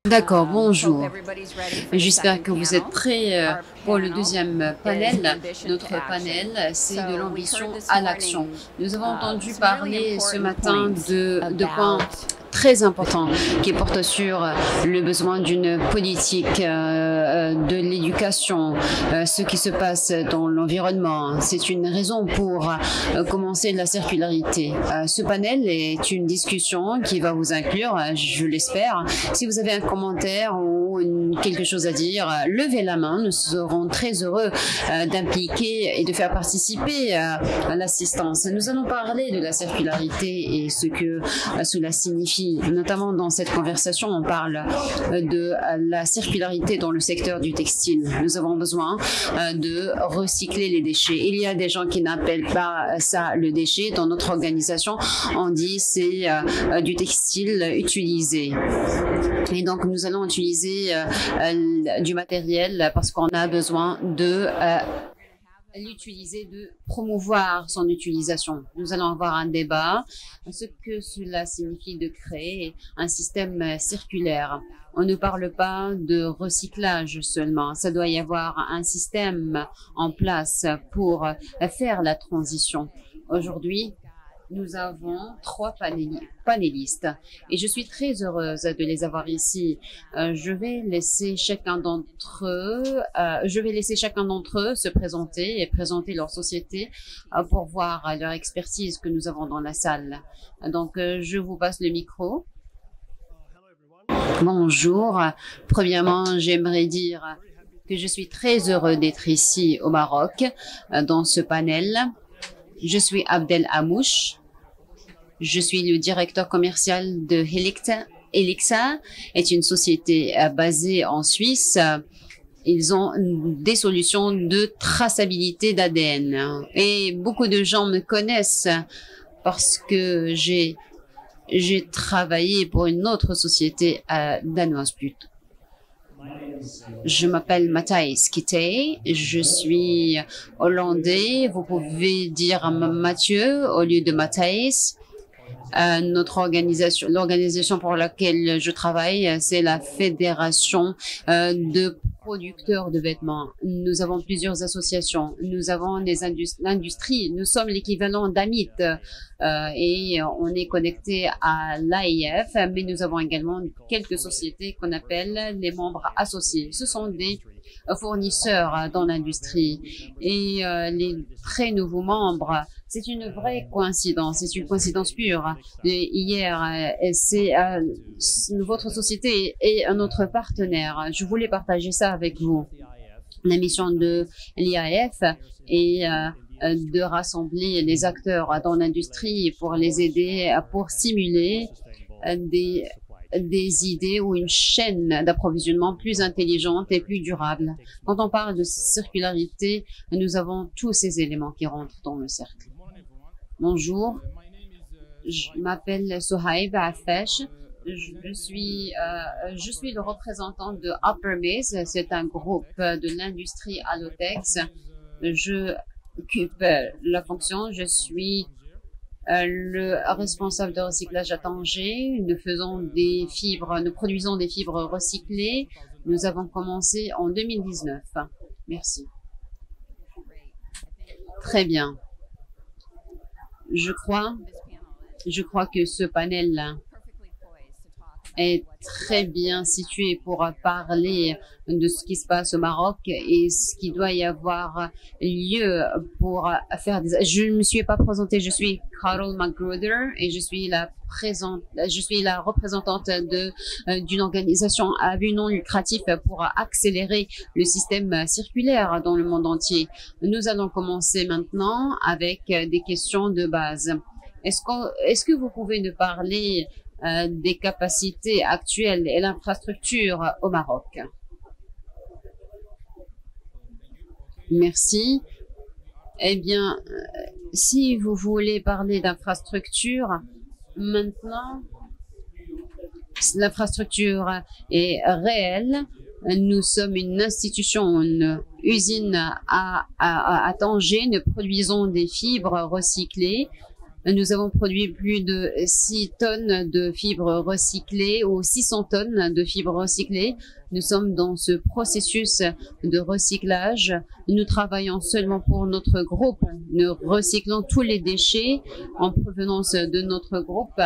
D'accord, bonjour. J'espère que vous êtes prêts pour le deuxième panel. Notre panel, c'est de l'ambition à l'action. Nous avons entendu parler ce matin de points très importants qui portent sur le besoin d'une politique de l'éducation, ce qui se passe dans l'environnement. C'est une raison pour commencer la circularité. Ce panel est une discussion qui va vous inclure, je l'espère. Si vous avez un commentaire ou quelque chose à dire, levez la main. Nous serons très heureux d'impliquer et de faire participer à l'assistance. Nous allons parler de la circularité et ce que cela signifie. Notamment dans cette conversation, on parle de la circularité dans le secteur du textile. Nous avons besoin de recycler les déchets. Il y a des gens qui n'appellent pas ça le déchet. Dans notre organisation, on dit c'est du textile utilisé. Et donc, nous allons utiliser du matériel parce qu'on a besoin de l'utiliser, de promouvoir son utilisation. Nous allons avoir un débat, ce que cela signifie de créer un système circulaire. On ne parle pas de recyclage seulement, ça doit y avoir un système en place pour faire la transition. Aujourd'hui, nous avons trois panélistes et je suis très heureuse de les avoir ici. Je vais laisser chacun d'entre eux se présenter et présenter leur société pour voir leur expertise que nous avons dans la salle. Donc, je vous passe le micro. Bonjour. Premièrement, j'aimerais dire que je suis très heureux d'être ici au Maroc dans ce panel. Je suis Abdel Amouche. Je suis le directeur commercial de Helixa. Helixa est une société basée en Suisse. Ils ont des solutions de traçabilité d'ADN. Et beaucoup de gens me connaissent parce que j'ai travaillé pour une autre société danoise plutôt. Je m'appelle Matthijs Kitay, je suis hollandais. Vous pouvez dire Mathieu au lieu de Matthijs. L'organisation pour laquelle je travaille, c'est la Fédération de producteurs de vêtements. Nous avons plusieurs associations. Nous avons l'industrie. Nous sommes l'équivalent d'AMIT et on est connecté à l'AIF, mais nous avons également quelques sociétés qu'on appelle les membres associés. Ce sont des fournisseurs dans l'industrie et les très nouveaux membres. C'est une vraie coïncidence, c'est une coïncidence pure. Hier, c'est votre société et notre partenaire. Je voulais partager ça avec vous. La mission de l'IAF est de rassembler les acteurs dans l'industrie pour les aider, pour stimuler des idées ou une chaîne d'approvisionnement plus intelligente et plus durable. Quand on parle de circularité, nous avons tous ces éléments qui rentrent dans le cercle. Bonjour, je m'appelle Sohaib Afesh. Je suis le représentant de Upper Maze. C'est un groupe de l'industrie Allotex. Je occupe la fonction. Je suis le responsable de recyclage à Tanger. Nous produisons des fibres recyclées. Nous avons commencé en 2019. Merci. Très bien. Je crois que ce panel est très bien situé pour parler de ce qui se passe au Maroc et ce qui doit y avoir lieu pour faire des... Je ne me suis pas présentée, je suis Carol McGruder et je suis la représentante d'une organisation à but non lucratif pour accélérer le système circulaire dans le monde entier. Nous allons commencer maintenant avec des questions de base. Est-ce que vous pouvez nous parler des capacités actuelles et l'infrastructure au Maroc? Merci. Eh bien, si vous voulez parler d'infrastructure, maintenant, l'infrastructure est réelle. Nous sommes une institution, une usine à Tanger. Nous produisons des fibres recyclées Nous avons produit plus de 6 tonnes de fibres recyclées ou 600 tonnes de fibres recyclées. Nous sommes dans ce processus de recyclage. Nous travaillons seulement pour notre groupe. Nous recyclons tous les déchets en provenance de notre groupe,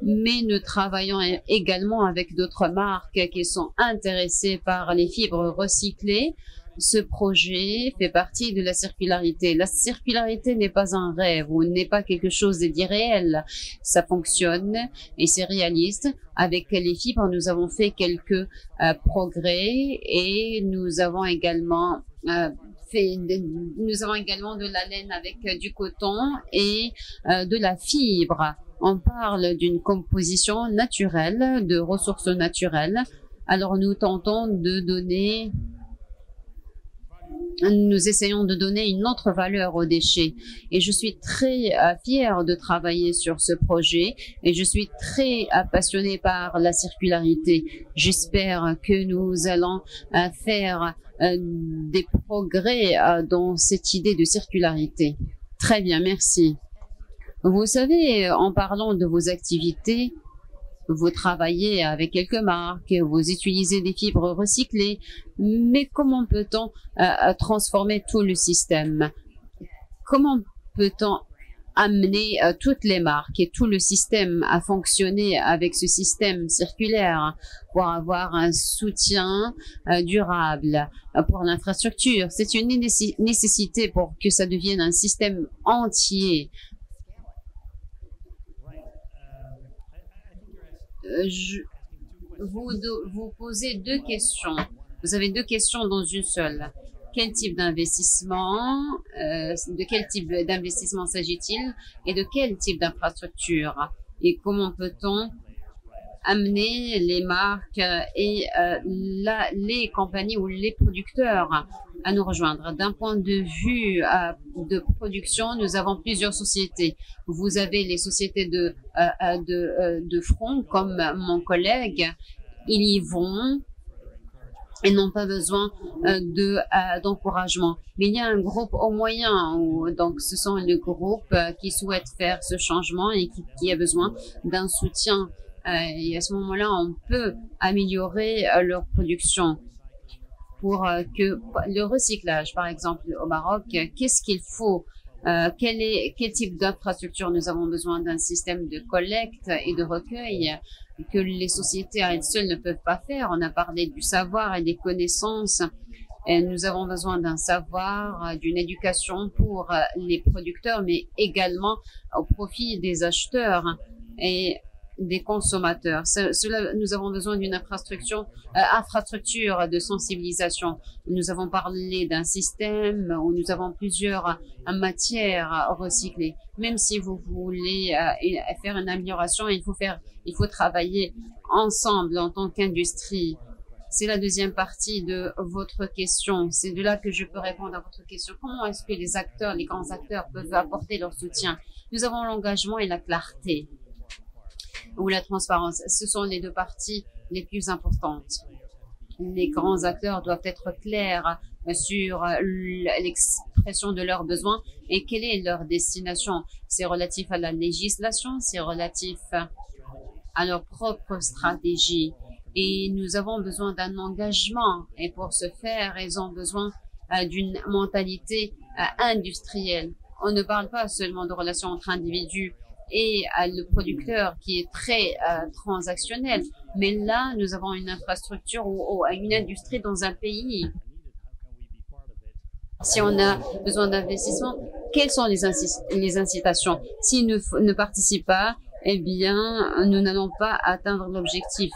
mais nous travaillons également avec d'autres marques qui sont intéressées par les fibres recyclées. Ce projet fait partie de la circularité. La circularité n'est pas un rêve ou n'est pas quelque chose d'irréel. Ça fonctionne et c'est réaliste. Avec les fibres, nous avons fait quelques progrès et nous avons également de la laine avec du coton et de la fibre. On parle d'une composition naturelle, de ressources naturelles. Alors nous tentons de donner nous essayons de donner une autre valeur aux déchets. Et je suis très fière de travailler sur ce projet et je suis très passionnée par la circularité. J'espère que nous allons faire des progrès dans cette idée de circularité. Très bien, merci. Vous savez, en parlant de vos activités, vous travaillez avec quelques marques, vous utilisez des fibres recyclées, mais comment peut-on transformer tout le système? Comment peut-on amener toutes les marques et tout le système à fonctionner avec ce système circulaire pour avoir un soutien durable pour l'infrastructure? C'est une nécessité pour que ça devienne un système entier. Vous posez deux questions. Vous avez deux questions dans une seule. Quel type d'investissement, de quel type d'investissement s'agit-il et de quel type d'infrastructure? Et comment peut-on amener les marques et les compagnies ou les producteurs à nous rejoindre? D'un point de vue de production, nous avons plusieurs sociétés. Vous avez les sociétés de front, comme mon collègue. Ils y vont. Ils n'ont pas besoin d'encouragement. Mais il y a un groupe au moyen, donc ce sont les groupes qui souhaitent faire ce changement et qui a besoin d'un soutien. Et à ce moment-là, on peut améliorer leur production pour que le recyclage, par exemple, au Maroc, qu'est-ce qu'il faut? Quel type d'infrastructure nous avons besoin? D'un système de collecte et de recueil que les sociétés à elles seules ne peuvent pas faire. On a parlé du savoir et des connaissances. Et nous avons besoin d'un savoir, d'une éducation pour les producteurs, mais également au profit des acheteurs et des consommateurs. Nous avons besoin d'une infrastructure de sensibilisation. Nous avons parlé d'un système où nous avons plusieurs matières recyclées. Même si vous voulez faire une amélioration, il faut travailler ensemble en tant qu'industrie. C'est la deuxième partie de votre question. C'est de là que je peux répondre à votre question. Comment est-ce que les grands acteurs peuvent apporter leur soutien? Nous avons l'engagement et la clarté, ou la transparence. Ce sont les deux parties les plus importantes. Les grands acteurs doivent être clairs sur l'expression de leurs besoins et quelle est leur destination. C'est relatif à la législation, c'est relatif à leur propre stratégie. Et nous avons besoin d'un engagement. Et pour ce faire, ils ont besoin d'une mentalité industrielle. On ne parle pas seulement de relations entre individus et le producteur qui est très transactionnel. Mais là, nous avons une infrastructure ou une industrie dans un pays. Si on a besoin d'investissement, quelles sont les incitations? S'ils ne participent pas, eh bien, nous n'allons pas atteindre l'objectif.